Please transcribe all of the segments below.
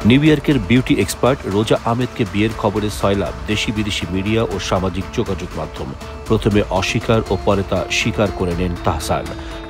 New ইয়র্কের beauty expert রোজা আহমেদকে বিয়ের খবরে সয়লাব দেশি বিদেশি মিডিয়া ও সামাজিক যোগাযোগ মাধ্যম। প্রথমে অস্বীকার ও পরে তা স্বীকার করে নেন তাহসান।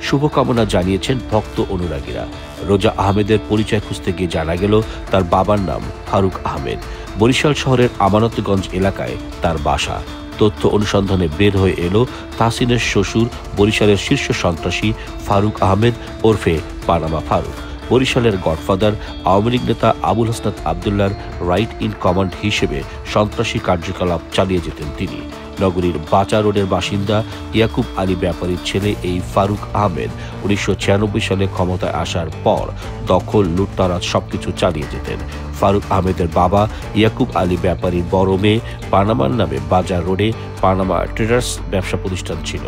শুভকামনা জানিয়েছেন ভক্ত অনুরাগীরা। রোজা আহমেদের পরিচয় খুঁজতে গিয়ে জানা গেল তার বাবার নাম ফারুক আহমেদ। বরিশাল শহরের আমানতগঞ্জ এলাকায় তার বাসা। তথ্য অনুসন্ধানে বের হয়ে এলো তাহসিনের শ্বশুর বরিশালের শীর্ষ সন্ত্রাসী ফারুক আহমেদ ওরফে পানামা ফারুক। বরিশালের গডফাদার আওয়ামী লীগ নেতা আবুল হাসনাত আবদুল্লার রাইট ইন কমান্ড হিসেবে সন্ত্রাসী কার্যকলাপ চালিয়ে যেতেন তিনি। নগরীর বাচা রোডের বাসিন্দা ইয়াকুব আলী ব্যাপারীর ছেলে এই ফারুক আহমেদ ১৯৯৬ সালে ক্ষমতায় আসার পর দখল, লুটতরাজ সবকিছু চালিয়ে যেতেন। ফারুক আহমেদের বাবা ইয়াকুব আলী ব্যাপারীর বড় মেয়ে পানামার নামে বাজার রোডে পানামা ট্রেডার্স ব্যবসা প্রতিষ্ঠান ছিল,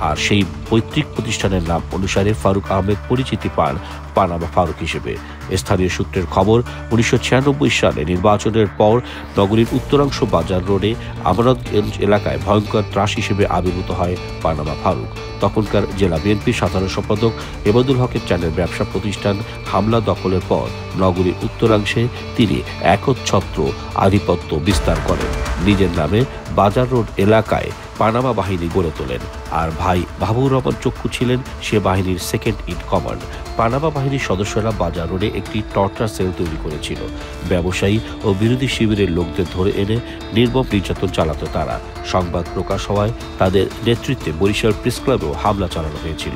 আর সেই পৈতৃক প্রতিষ্ঠানের নাম অনুসারে ফারুক আহমেদ পরিচিতি পান পানামা ফারুক হিসেবে। স্থানীয় সূত্রের খবর, ১৯৯৬ সালে নির্বাচনের পর নগরীর উত্তরাংশ বাজার রোডে আমানতগঞ্জ এলাকায় ভয়ঙ্কর ত্রাস হিসেবে আবির্ভূত হয় পানামা ফারুক। তখনকার জেলা বিএনপির সাধারণ সম্পাদক এবাদুল হকের চালের ব্যবসা প্রতিষ্ঠান হামলা দখলের পর নগরীর উত্তরাংশে তিনি একচ্ছত্র আধিপত্য বিস্তার করেন। নিজের নামে বাজার রোড এলাকায় পানামা বাহিনী গড়ে তোলেন, আর ভাই মাহবুবুর রহমান চক্ষু ছিলেন সে বাহিনীর সেকেন্ড ইন কমান্ড। পানামা বাহিনীর সদস্যরা বাজার রোডে একটি টর্চার সেল তৈরি করেছিল। ব্যবসায়ী ও বিরোধী শিবিরের লোকদের ধরে এনে নির্মম নির্যাতন চালাতো তারা। সংবাদ প্রকাশ হওয়ায় তাদের নেতৃত্বে বরিশাল প্রেস ক্লাবেও হামলা চালানো হয়েছিল।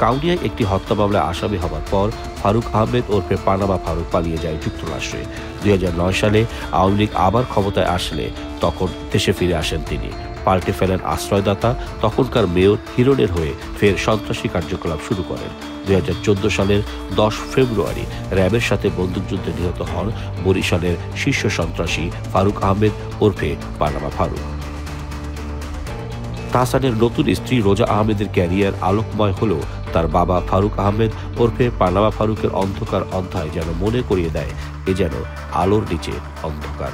কাউনিয়ায় একটি হত্যা মামলায় আসামি হওয়ার পর ফারুক আহমেদ ওরফে পানামা ফারুক পালিয়ে যায় যুক্তরাষ্ট্রে। ২০০৯ সালে আওয়ামী লীগ আবার ক্ষমতায় আসলে তখন দেশে ফিরে আসেন তিনি। পাল্টে ফেলেন আশ্রয়দাতা তখনকার মেয়র হিরণের হয়ে ফের সন্ত্রাসী কার্যকলাপ শুরু করেন। ২০১৪ সালের ১০ ফেব্রুয়ারি র্যাবের সাথে বন্দুকযুদ্ধে নিহত হন বরিশালের শীর্ষ সন্ত্রাসী ফারুক আহমেদ ওরফে পানামা ফারুক। তাহসানের নতুন স্ত্রী রোজা আহমেদের ক্যারিয়ার আলোকময় হলেও তার বাবা ফারুক আহমেদ ওরফে পানামা ফারুকের অন্ধকার অধ্যায় যেন মনে করিয়ে দেয় এ যেন আলোর নিচে অন্ধকার।